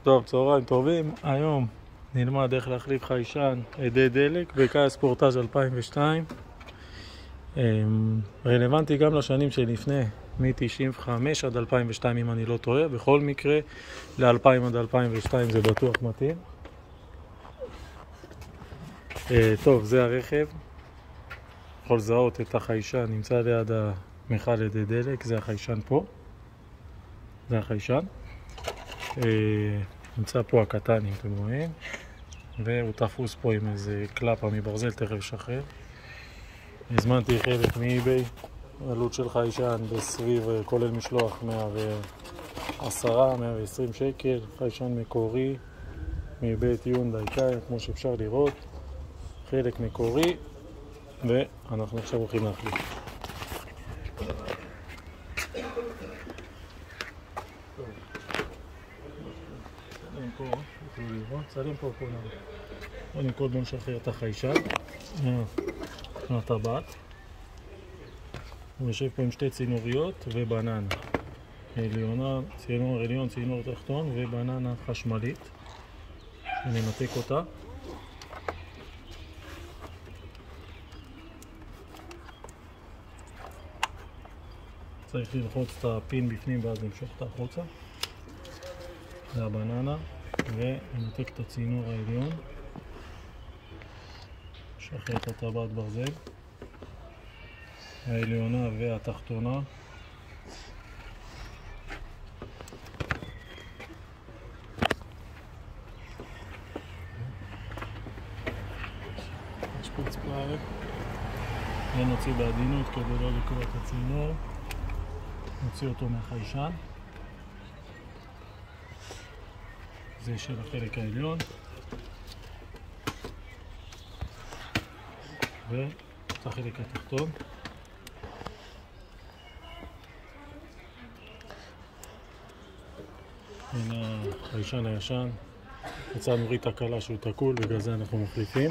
טוב, צהריים טובים. היום נלמד איך להחליף חיישן עדי דלק בקייה ספורטאז' 2002. רלוונטי גם לשנים שלפני, מ-95 עד 2002 אם אני לא טועה. בכל מקרה, ל-2000 עד 2002 זה בטוח מתאים. טוב, זה הרכב. יכול לזהות את החיישן, נמצא ליד המכל עדי דלק, זה החיישן פה. זה החיישן. נמצא פה הקטן, אם אתם רואים, והוא תפוס פה עם איזה קלפה מברזל, תכף שחרר. הזמנתי חלק מאיביי, עלות של חיישן בסביב, כולל משלוח 110-120 שקל, חיישן מקורי מבית יונדאי קייה, כמו שאפשר לראות, חלק מקורי, ואנחנו עכשיו הולכים להחליף. צלם פה כולם. קודם כל בוא נשחרר את החיישן מהטבעת. הוא יושב פה עם שתי צינוריות ובננה עליונה, צינור עליון, צינור תחתון ובננה חשמלית שננתק אותה. צריך ללחוץ את הפין בפנים ואז למשוך את החוצה. זה הבננה, וננתק את הצינור העליון, שחרר את הטבעת ברזל העליונה והתחתונה. נשפיץ פלאי ונוציא בעדינות כדי לא לקרוא את הצינור, נוציא אותו מהחיישן. זה של החלק העליון, ואת החלק התחתון. הנה החיישן הישן, יצאנו נוריד תקלה שהוא תקול, בגלל זה אנחנו מחליפים.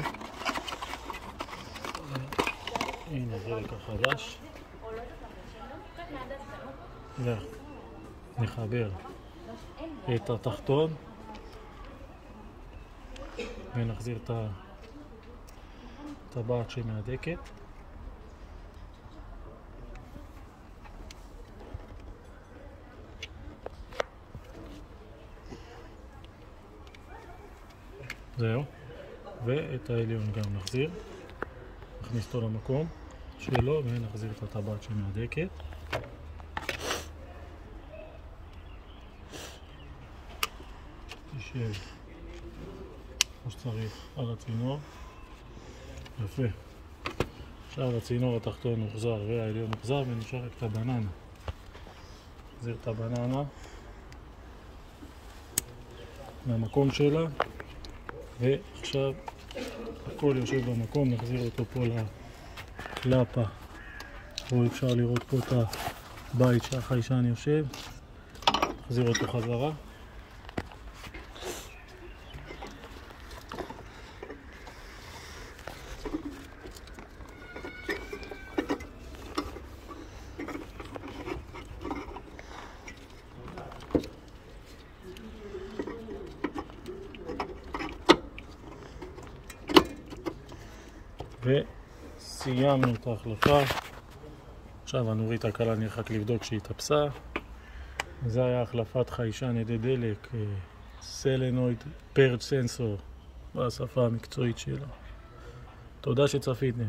הנה החלק החדש, ונחבר את התחתון ונחזיר את הטבעת שמהדקת. זהו, ואת העליון גם נחזיר, נכניס אותו למקום שלו ונחזיר את הטבעת שמהדקת. תשב כמו שצריך על הצינור. יפה. עכשיו הצינור התחתון מוחזר והעליון מוחזר, ונשאר רק את הבננה. נחזיר את הבננה מהמקום שלה, ועכשיו הכל יושב במקום. נחזיר אותו פה לקלפה, פה אפשר לראות פה את הבית שהחיישן יושב. נחזיר אותו חזרה. וסיימנו את ההחלפה. עכשיו הנורית הקלה נרחק לבדוק שהיא תפסה. זה היה החלפת חיישן עדי דלק סלנויד פרג' סנסור בשפה המקצועית שלו. תודה שצפיתם.